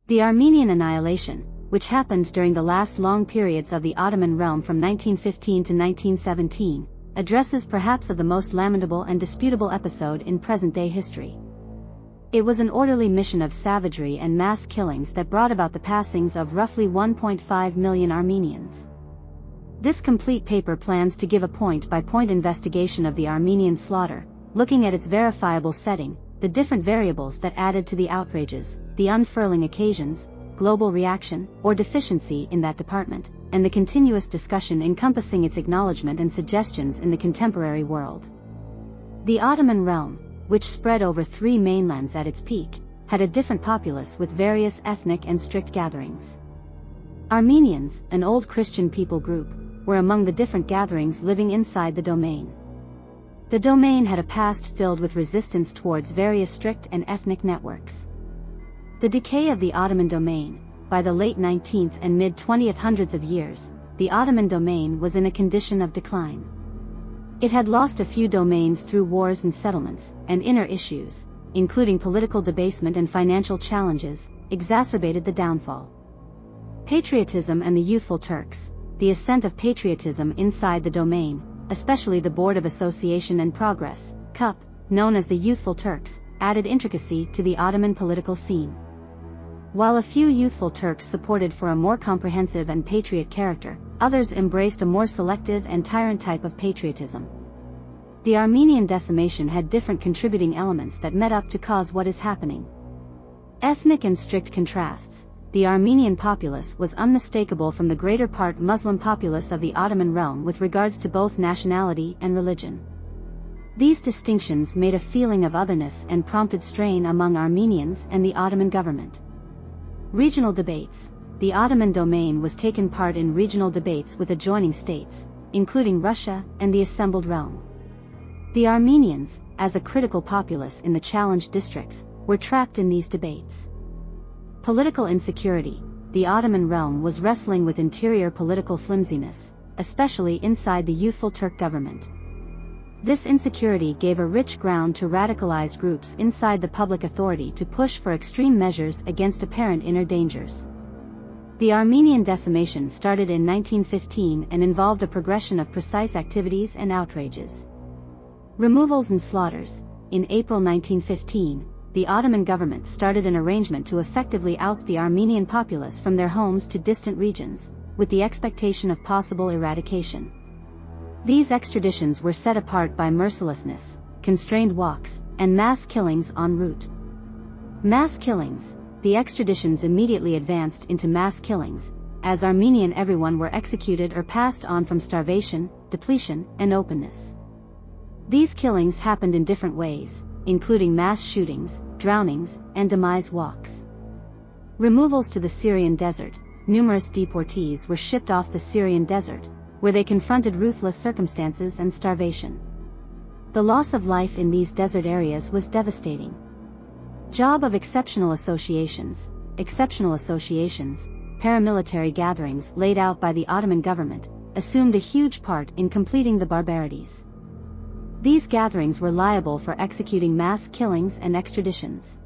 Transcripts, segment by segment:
The Armenian annihilation, which happened during the last long periods of the Ottoman realm from 1915 to 1917, addresses perhaps of the most lamentable and disputable episode in present-day history. It was an orderly mission of savagery and mass killings that brought about the passings of roughly 1.5 million Armenians. This complete paper plans to give a point-by-point investigation of the Armenian slaughter, looking at its verifiable setting, the different variables that added to the outrages, the unfurling occasions, global reaction, or deficiency in that department, and the continuous discussion encompassing its acknowledgement and suggestions in the contemporary world. The Ottoman realm, which spread over 3 mainlands at its peak, had a different populace with various ethnic and strict gatherings. Armenians, an old Christian people group, were among the different gatherings living inside the domain. The domain had a past filled with resistance towards various strict and ethnic networks. The decay of the Ottoman domain, by the late 19th and mid-20th hundreds of years, the Ottoman domain was in a condition of decline. It had lost a few domains through wars and settlements, and inner issues, including political debasement and financial challenges, exacerbated the downfall. Patriotism and the youthful Turks, the ascent of patriotism inside the domain, especially the Board of Association and Progress, CUP, known as the Youthful Turks, added intricacy to the Ottoman political scene. While a few youthful Turks supported for a more comprehensive and patriot character, others embraced a more selective and tyrant type of patriotism. The Armenian decimation had different contributing elements that met up to cause what is happening. Ethnic and strict contrasts. The Armenian populace was unmistakable from the greater part Muslim populace of the Ottoman realm with regards to both nationality and religion. These distinctions made a feeling of otherness and prompted strain among Armenians and the Ottoman government. Regional debates. The Ottoman domain was taken part in regional debates with adjoining states, including Russia and the assembled realm. The Armenians, as a critical populace in the challenged districts, were trapped in these debates. Political insecurity. The Ottoman realm was wrestling with interior political flimsiness, especially inside the youthful Turk government. This insecurity gave a rich ground to radicalized groups inside the public authority to push for extreme measures against apparent inner dangers. The Armenian decimation started in 1915 and involved a progression of precise activities and outrages. Removals and slaughters. In April 1915, the Ottoman government started an arrangement to effectively oust the Armenian populace from their homes to distant regions, with the expectation of possible eradication. These extraditions were set apart by mercilessness, constrained walks, and mass killings en route. Mass killings. The extraditions immediately advanced into mass killings, as Armenian everyone were executed or passed on from starvation, depletion, and openness. These killings happened in different ways, including mass shootings, drownings, and demise walks. Removals to the Syrian desert. Numerous deportees were shipped off the Syrian desert, where they confronted ruthless circumstances and starvation. The loss of life in these desert areas was devastating. Job of exceptional associations. Exceptional associations, paramilitary gatherings laid out by the Ottoman government, assumed a huge part in completing the barbarities. These gatherings were liable for executing mass killings and extraditions.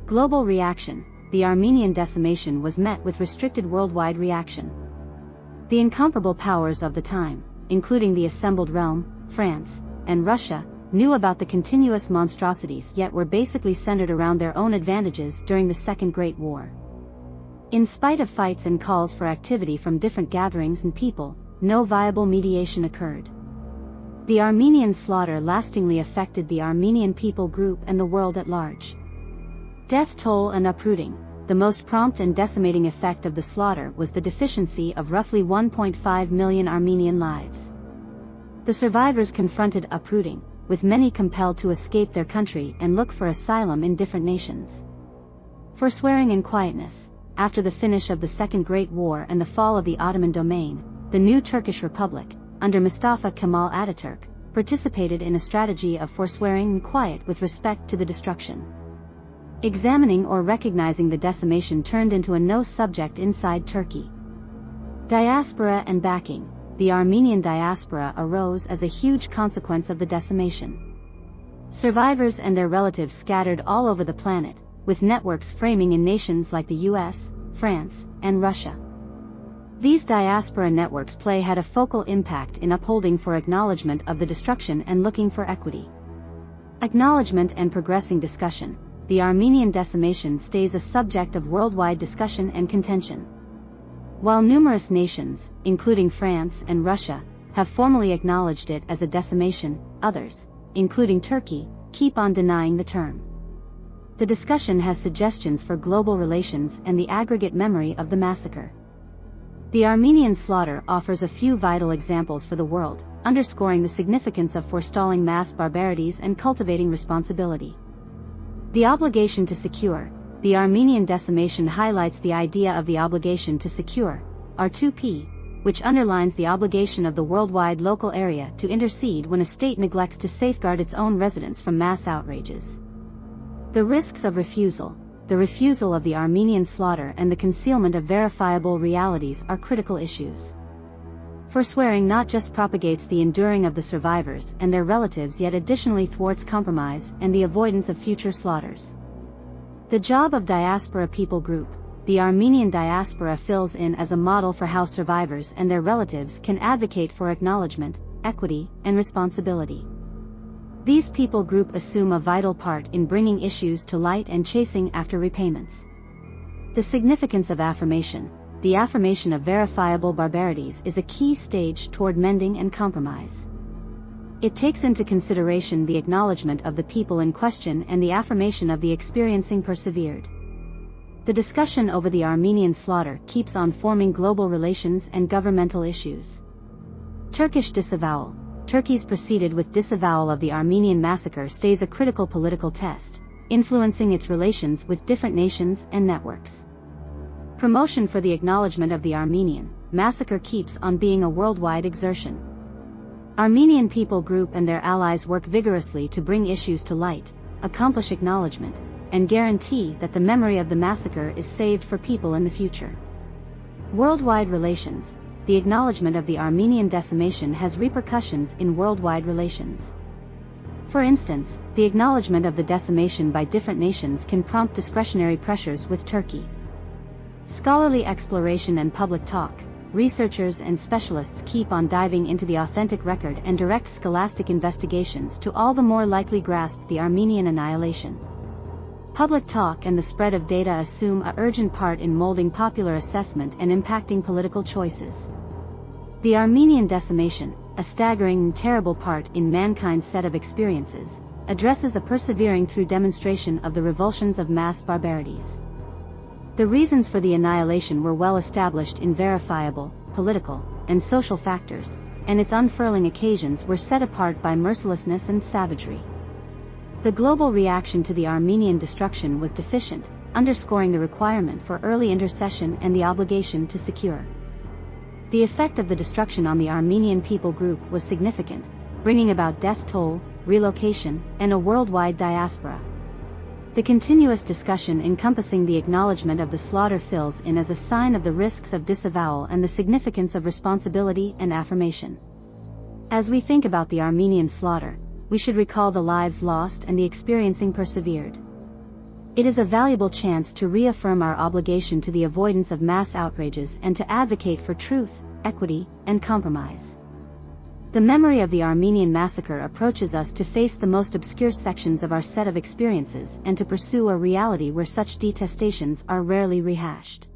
Global reaction. The Armenian decimation was met with restricted worldwide reaction. The incomparable powers of the time, including the assembled realm, France, and Russia, knew about the continuous monstrosities yet were basically centered around their own advantages during the Second Great War. In spite of fights and calls for activity from different gatherings and people, no viable mediation occurred. The Armenian slaughter lastingly affected the Armenian people group and the world at large. Death toll and uprooting. The most prompt and decimating effect of the slaughter was the deficiency of roughly 1.5 million Armenian lives. The survivors confronted uprooting, with many compelled to escape their country and look for asylum in different nations. Forswearing and quietness. After the finish of the Second Great War and the fall of the Ottoman domain, the new Turkish Republic, under Mustafa Kemal Ataturk, participated in a strategy of forswearing and quiet with respect to the destruction. Examining or recognizing the decimation turned into a no subject inside Turkey. Diaspora and backing. The Armenian diaspora arose as a huge consequence of the decimation. Survivors and their relatives scattered all over the planet, with networks framing in nations like the US, France, and Russia. These diaspora networks had a focal impact in upholding for acknowledgement of the destruction and looking for equity. Acknowledgement and progressing discussion. The Armenian decimation stays a subject of worldwide discussion and contention. While numerous nations, including France and Russia, have formally acknowledged it as a decimation, others, including Turkey, keep on denying the term. The discussion has suggestions for global relations and the aggregate memory of the massacre. The Armenian slaughter offers a few vital examples for the world, underscoring the significance of forestalling mass barbarities and cultivating responsibility. The obligation to secure. The Armenian decimation highlights the idea of the obligation to secure, R2P, which underlines the obligation of the worldwide local area to intercede when a state neglects to safeguard its own residents from mass outrages. The risks of refusal. The refusal of the Armenian slaughter and the concealment of verifiable realities are critical issues. Forswearing not just propagates the enduring of the survivors and their relatives, yet additionally thwarts compromise and the avoidance of future slaughters. The job of diaspora people group. The Armenian diaspora fills in as a model for how survivors and their relatives can advocate for acknowledgement, equity, and responsibility. These people group assume a vital part in bringing issues to light and chasing after repayments. The significance of affirmation. The affirmation of verifiable barbarities is a key stage toward mending and compromise. It takes into consideration the acknowledgement of the people in question and the affirmation of the experiencing persevered. The discussion over the Armenian slaughter keeps on forming global relations and governmental issues. Turkish disavowal. Turkey's proceeded with disavowal of the Armenian massacre stays a critical political test, influencing its relations with different nations and networks. Promotion for the acknowledgement of the Armenian massacre keeps on being a worldwide exertion. Armenian people group and their allies work vigorously to bring issues to light, accomplish acknowledgement, and guarantee that the memory of the massacre is saved for people in the future. Worldwide relations. The acknowledgement of the Armenian decimation has repercussions in worldwide relations. For instance, the acknowledgement of the decimation by different nations can prompt discretionary pressures with Turkey. Scholarly exploration and public talk. Researchers and specialists keep on diving into the authentic record and direct scholastic investigations to all the more likely grasp the Armenian annihilation. Public talk and the spread of data assume an urgent part in molding popular assessment and impacting political choices. The Armenian decimation, a staggering and terrible part in mankind's set of experiences, addresses a persevering through demonstration of the revulsions of mass barbarities. The reasons for the annihilation were well established in verifiable, political, and social factors, and its unfurling occasions were set apart by mercilessness and savagery. The global reaction to the Armenian destruction was deficient, underscoring the requirement for early intercession and the obligation to secure. The effect of the destruction on the Armenian people group was significant, bringing about death toll, relocation, and a worldwide diaspora. The continuous discussion encompassing the acknowledgement of the slaughter fills in as a sign of the risks of disavowal and the significance of responsibility and affirmation. As we think about the Armenian slaughter, we should recall the lives lost and the experiencing persevered. It is a valuable chance to reaffirm our obligation to the avoidance of mass outrages and to advocate for truth, equity, and compromise. The memory of the Armenian massacre approaches us to face the most obscure sections of our set of experiences and to pursue a reality where such detestations are rarely rehashed.